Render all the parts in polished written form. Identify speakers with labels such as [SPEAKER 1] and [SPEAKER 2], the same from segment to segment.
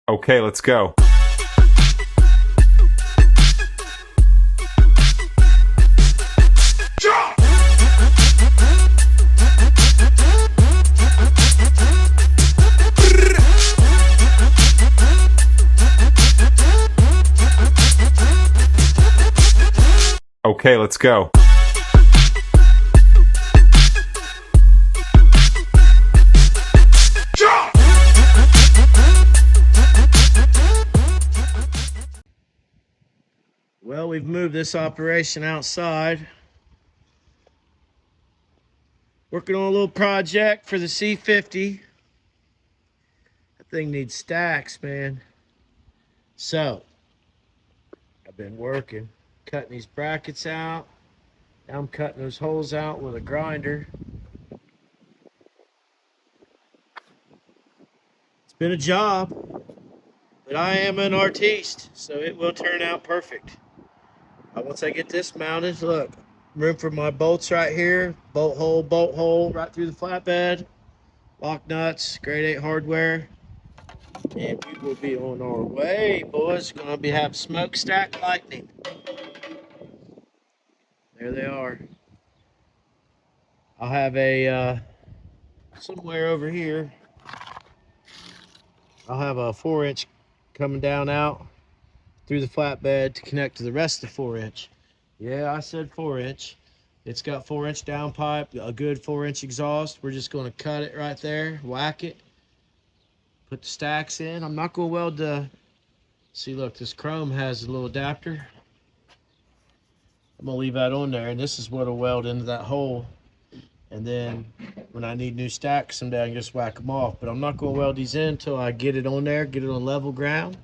[SPEAKER 1] Okay, let's go. Okay, let's go.
[SPEAKER 2] Well, we've moved this operation outside. Working on a little project for the C50. That thing needs stacks, man. So, I've been working, cutting these brackets out. Now I'm cutting those holes out with a grinder. It's been a job, but I am an artiste, so it will turn out perfect. Once I get this mounted, look, room for my bolts right here, bolt hole, right through the flatbed, lock nuts, grade 8 hardware, and we will be on our way, boys. Gonna be have smokestack lightning. There they are. I'll have a somewhere over here. I'll have a 4-inch coming down out through the flatbed to connect to the rest of the 4-inch. Yeah, I said 4-inch. It's got 4-inch downpipe, a good 4-inch exhaust. We're just going to cut it right there, whack it, put the stacks in. I'm not going to weld the. See, look, this chrome has a little adapter. I'm going to leave that on there, and this is what will weld into that hole. And then when I need new stacks someday, I can just whack them off. But I'm not going to weld these in until I get it on there, get it on level ground.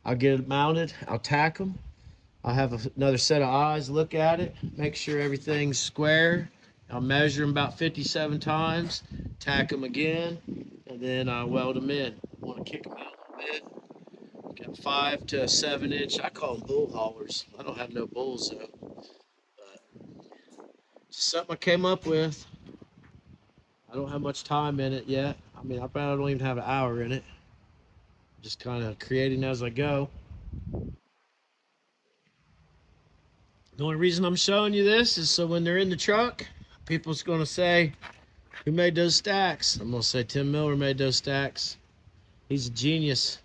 [SPEAKER 2] I'll get it mounted. I'll tack them. I'll have another set of eyes look at it, make sure everything's square. I'll measure them about 57 times, tack them again, and then I weld them in. I want to kick them out a little bit. Got 5 to 7-inch. I call them bull haulers. I don't have no bulls though. But it's something I came up with. I don't have much time in it yet. I mean, I probably don't even have an hour in it. Just kind of creating as I go. The only reason I'm showing you this is so when they're in the truck, people's going to say, who made those stacks? I'm going to say Tim Miller made those stacks. He's a genius.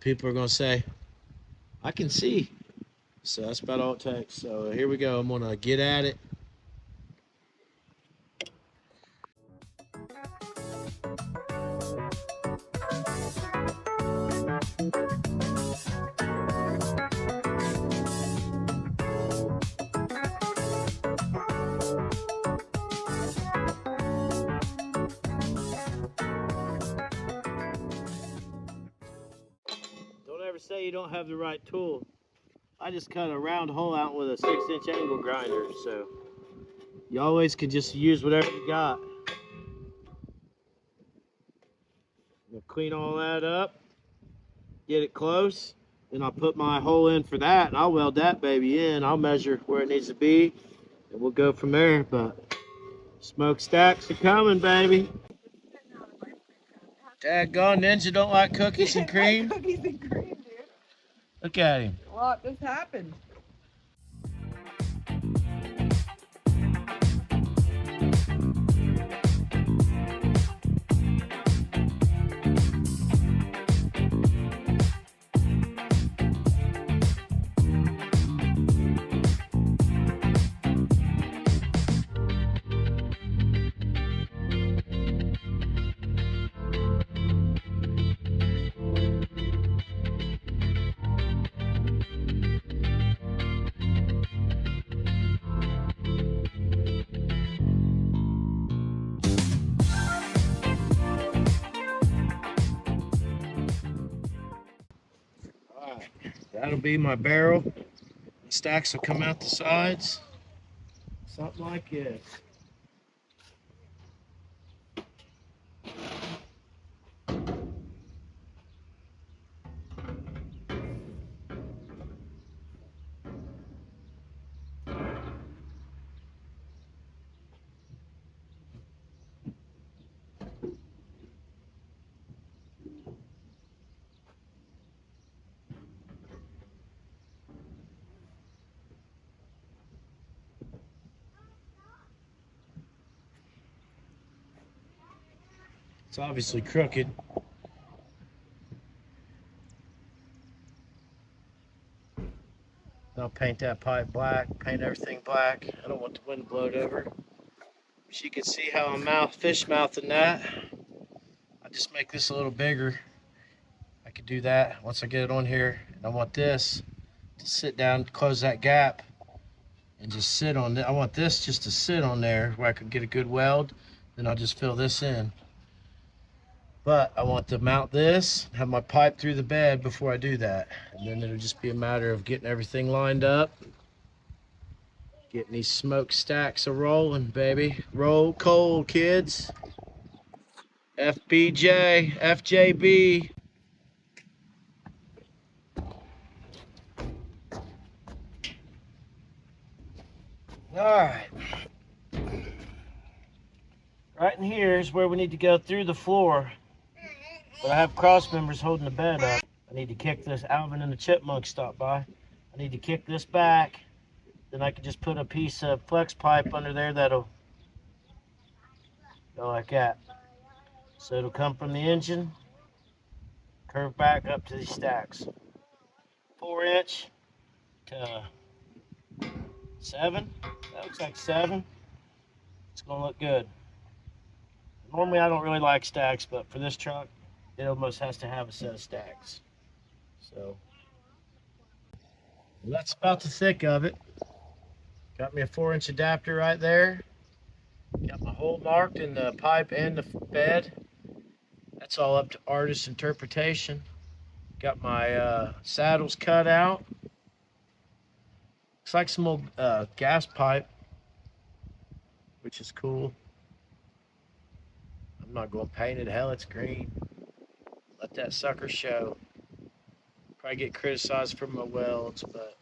[SPEAKER 2] People are going to say, I can see. So that's about all it takes. So here we go. I'm going to get at it. Don't ever say you don't have the right tool. I just cut a round hole out with a 6-inch angle grinder. So you always could just use whatever you got. We'll clean all that up, get it close. Then I'll put my hole in for that, and I'll weld that baby in. I'll measure where it needs to be, and we'll go from there. But smokestacks are coming, baby. Daggone Ninja don't like cookies and cream.
[SPEAKER 3] Cookies and cream, dude.
[SPEAKER 2] Look at him.
[SPEAKER 3] What just happened?
[SPEAKER 2] All right, that'll be my barrel. The stacks will come out the sides. Something like this. It's obviously crooked. I'll paint that pipe black, paint everything black. I don't want the wind to blow it over. So you can see how I'm fish mouthing that. I just make this a little bigger. I could do that once I get it on here. And I want this to sit down, close that gap, and just sit on it. I want this just to sit on there where I could get a good weld. Then I'll just fill this in. But I want to mount this, have my pipe through the bed before I do that. And then it'll just be a matter of getting everything lined up. Getting these smokestacks a rolling, baby. Roll cold, kids. FBJ, FJB. All right. Right in here is where we need to go through the floor. But I have cross members holding the bed up. I need to kick this. Alvin and the Chipmunk stopped by. I need to kick this back. Then I can just put a piece of flex pipe under there that'll go like that. So it'll come from the engine, curve back up to these stacks. 4-inch to 7. That looks like 7. It's gonna look good. Normally I don't really like stacks, but for this truck, it almost has to have a set of stacks. So that's about the thick of it. Got me a 4-inch adapter right there. Got my hole marked in the pipe and the bed. That's all up to artist interpretation. Got my saddles cut out. Looks like some old gas pipe, which is cool. I'm not going to paint it. Hell, it's green. Let that sucker show. Probably get criticized for my welds, but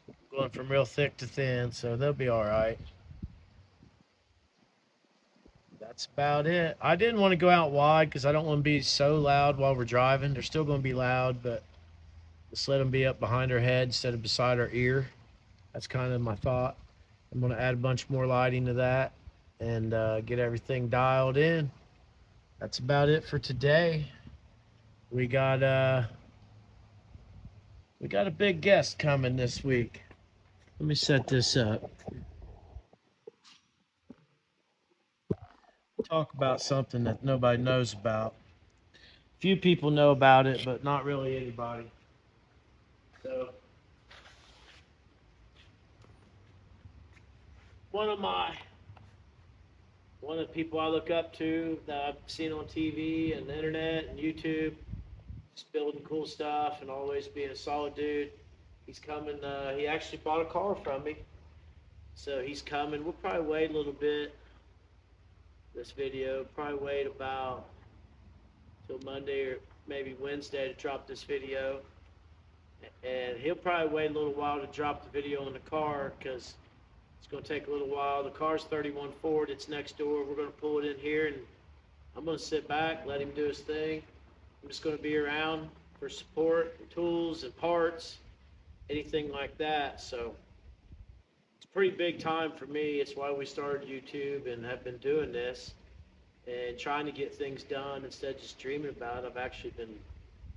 [SPEAKER 2] I'm going from real thick to thin, so they'll be all right. That's about it. I didn't want to go out wide because I don't want to be so loud while we're driving. They're still going to be loud, but just let them be up behind our head instead of beside our ear. That's kind of my thought. I'm going to add a bunch more lighting to that and get everything dialed in. That's about it for today. We got a big guest coming this week. Let me set this up. Talk about something that nobody knows about. Few people know about it, but not really anybody. So, one of the people I look up to that I've seen on TV and the internet and YouTube, just building cool stuff and always being a solid dude. He's coming. He actually bought a car from me, so he's coming. We'll probably wait a little bit. This video probably wait about till Monday or maybe Wednesday to drop this video, and he'll probably wait a little while to drop the video in the car because it's going to take a little while. The car's 31 Ford. It's next door. We're going to pull it in here, and I'm going to sit back, let him do his thing. I'm just going to be around for support, and tools, and parts, anything like that. So it's a pretty big time for me. It's why we started YouTube and have been doing this and trying to get things done instead of just dreaming about it. I've actually been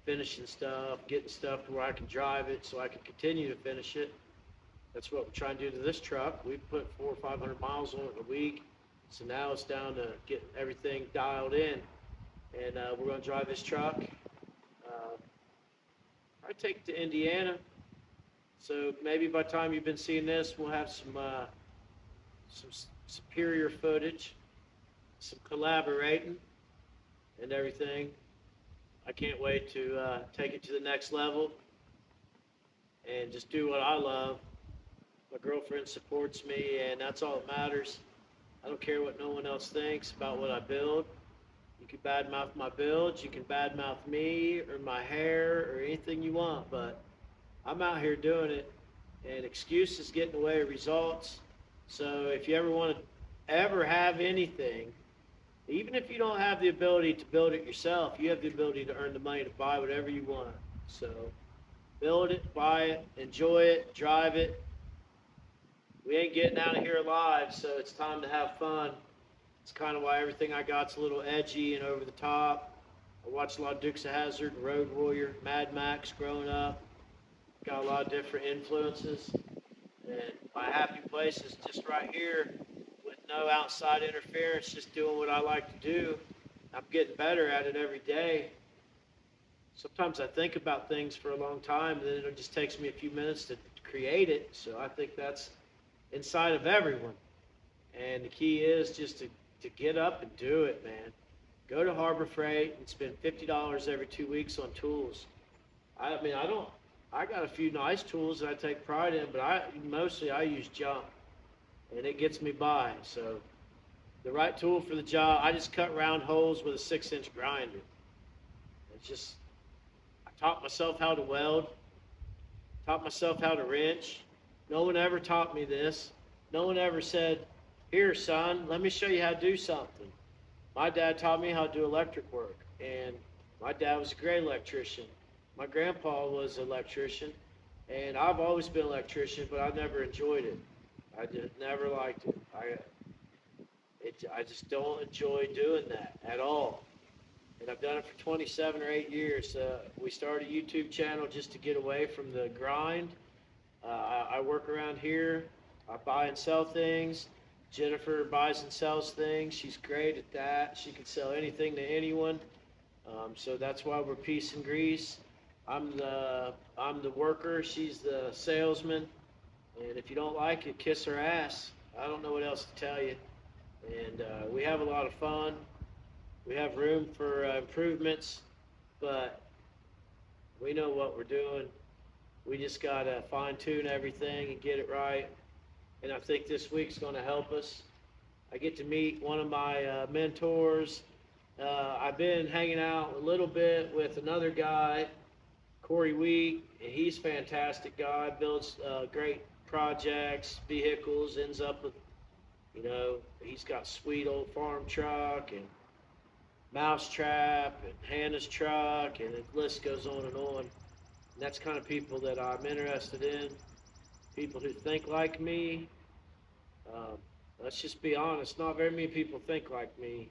[SPEAKER 2] finishing stuff, getting stuff to where I can drive it so I can continue to finish it. That's what we're trying to do to this truck. We've put 400 or 500 miles on it in a week. So now it's down to get everything dialed in. And we're going to drive this truck. I take it to Indiana. So maybe by the time you've been seeing this, we'll have some superior footage, some collaborating and everything. I can't wait to take it to the next level and just do what I love. My girlfriend supports me, and that's all that matters. I don't care what no one else thinks about what I build. You can badmouth my builds, you can badmouth me or my hair or anything you want, but I'm out here doing it, and excuses get in the way of results. So if you ever want to ever have anything, even if you don't have the ability to build it yourself, you have the ability to earn the money to buy whatever you want. So build it, buy it, enjoy it, drive it. We ain't getting out of here alive, so it's time to have fun. It's kind of why everything I got's a little edgy and over the top. I watched a lot of Dukes of Hazzard, Road Warrior, Mad Max growing up. Got a lot of different influences. And my happy place is just right here with no outside interference, just doing what I like to do. I'm getting better at it every day. Sometimes I think about things for a long time, and then it just takes me a few minutes to create it. So I think that's inside of everyone. And the key is just to get up and do it, man. Go to Harbor Freight and spend $50 every 2 weeks on tools. I mean, I got a few nice tools that I take pride in, but mostly I use junk, and it gets me by. So the right tool for the job, I just cut round holes with a 6-inch grinder. It's just, I taught myself how to weld, taught myself how to wrench. No one ever taught me this. No one ever said, here, son, let me show you how to do something. My dad taught me how to do electric work, and my dad was a great electrician. My grandpa was an electrician, and I've always been an electrician, but I never enjoyed it. I just never liked it. I just don't enjoy doing that at all. And I've done it for 27 or 8 years. We started a YouTube channel just to get away from the grind. I work around here. I buy and sell things. Jennifer buys and sells things. She's great at that. She can sell anything to anyone. So that's why we're Peace and Grease. I'm the worker. She's the salesman. And if you don't like it, kiss her ass. I don't know what else to tell you. And we have a lot of fun. We have room for improvements, but we know what we're doing. We just got to fine tune everything and get it right. And I think this week's going to help us. I get to meet one of my mentors. I've been hanging out a little bit with another guy, Corey Wheat, and he's a fantastic guy, builds great projects, vehicles, ends up with, he's got sweet old farm truck and Mousetrap and Hannah's truck, and the list goes on and on. And that's kind of people that I'm interested in, people who think like me. Let's just be honest, not very many people think like me.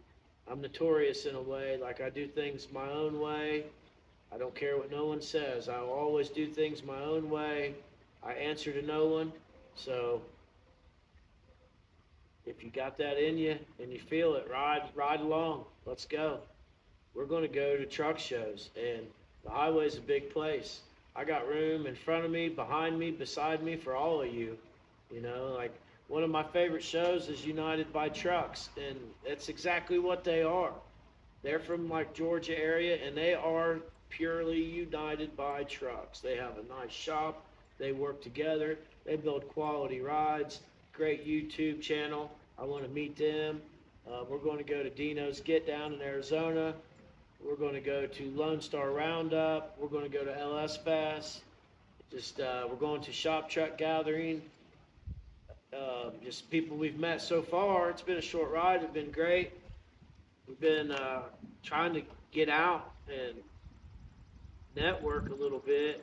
[SPEAKER 2] I'm notorious in a way, like I do things my own way. I don't care what no one says. I will always do things my own way. I answer to no one. So if you got that in you and you feel it, ride along. Let's go. We're going to go to truck shows, and the highway's a big place. I got room in front of me, behind me, beside me for all of you. Like one of my favorite shows is United by Trucks, and that's exactly what they are. They're from like Georgia area, and they are purely united by trucks. They have a nice shop. They work together. They build quality rides. Great YouTube channel. I want to meet them. We're going to go to Dino's Get Down in Arizona. We're going to go to Lone Star Roundup. We're going to go to LS Fest. We're going to Shop Truck Gathering. Just people we've met so far. It's been a short ride. It's been great. We've been trying to get out and network a little bit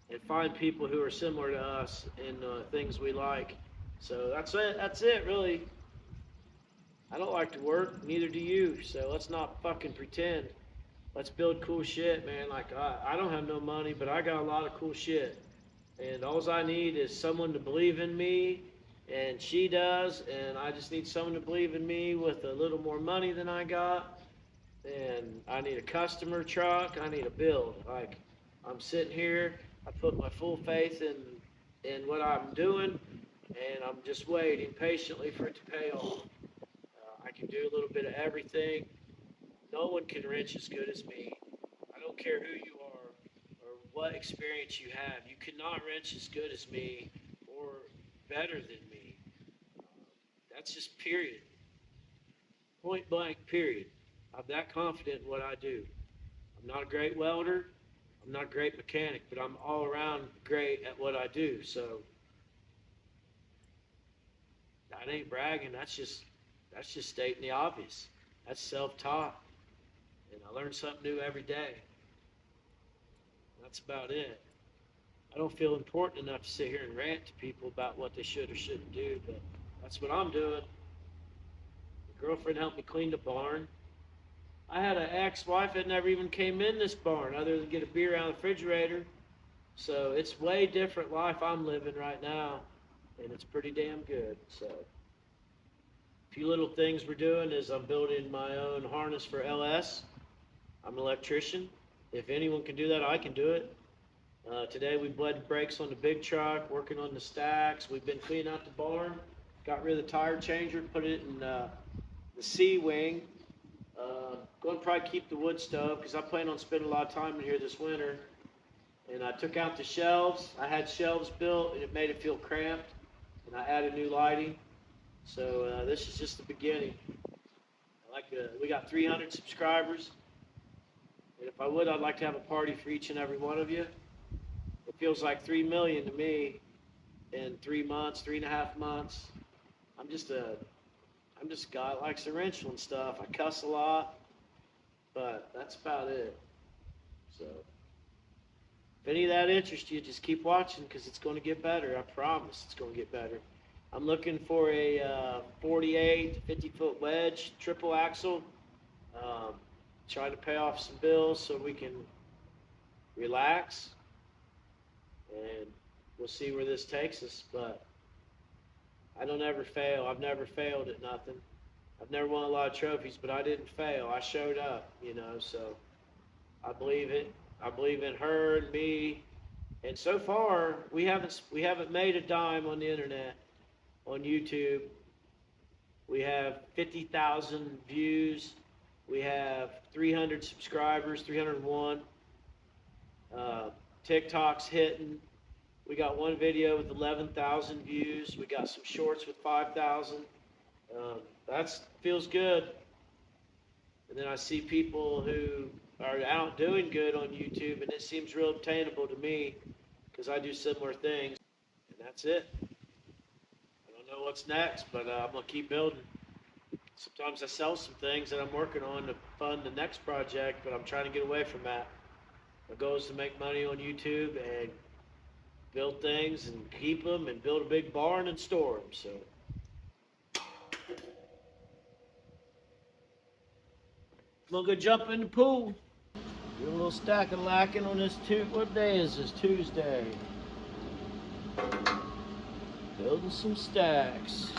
[SPEAKER 2] and find people who are similar to us in things we like. So that's it, really. I don't like to work, neither do you, so let's not fucking pretend. Let's build cool shit, man. Like, I don't have no money, but I got a lot of cool shit. And all I need is someone to believe in me, and she does, and I just need someone to believe in me with a little more money than I got. And I need a customer truck, I need a build. Like, I'm sitting here, I put my full faith in what I'm doing, and I'm just waiting patiently for it to pay off. I can do a little bit of everything. No one can wrench as good as me. I don't care who you are or what experience you have. You cannot wrench as good as me or better than me. That's just period. Point blank, period. I'm that confident in what I do. I'm not a great welder. I'm not a great mechanic, but I'm all around great at what I do. So that ain't bragging. That's just stating the obvious. That's self-taught. And I learn something new every day. That's about it. I don't feel important enough to sit here and rant to people about what they should or shouldn't do, but that's what I'm doing. Girlfriend helped me clean the barn. I had an ex-wife that never even came in this barn other than get a beer out of the refrigerator. So it's way different life I'm living right now, and it's pretty damn good. So a few little things we're doing is I'm building my own harness for LS. I'm an electrician. If anyone can do that, I can do it. Today we bled brakes on the big truck, working on the stacks. We've been cleaning out the barn, got rid of the tire changer, put it in the C wing. Going to probably keep the wood stove because I plan on spending a lot of time in here this winter. And I took out the shelves. I had shelves built and it made it feel cramped. And I added new lighting. So this is just the beginning. We got 300 subscribers. And if I would, I'd like to have a party for each and every one of you. It feels like 3 million to me in 3 months, 3.5 months. I'm just a guy that likes to wrench and stuff. I cuss a lot, but that's about it. So if any of that interests you, just keep watching because it's going to get better. I promise it's going to get better. I'm looking for a 48 to 50-foot wedge, triple axle. Trying to pay off some bills so we can relax. And we'll see where this takes us. But I don't ever fail. I've never failed at nothing. I've never won a lot of trophies, but I didn't fail. I showed up, so I believe it. I believe in her and me. And so far, we haven't made a dime on the internet, on YouTube. We have 50,000 views. We have 300 subscribers, 301. TikTok's hitting. We got one video with 11,000 views. We got some shorts with 5,000. That feels good. And then I see people who are out doing good on YouTube, and it seems real obtainable to me because I do similar things. And that's it. I don't know what's next, but I'm going to keep building. Sometimes I sell some things that I'm working on to fund the next project, but I'm trying to get away from that. My goal is to make money on YouTube and build things and keep them and build a big barn and store them. So I'm gonna go jump in the pool. Do a little stack of lacking on this what day is this? Tuesday. Building some stacks.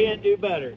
[SPEAKER 2] can't do better.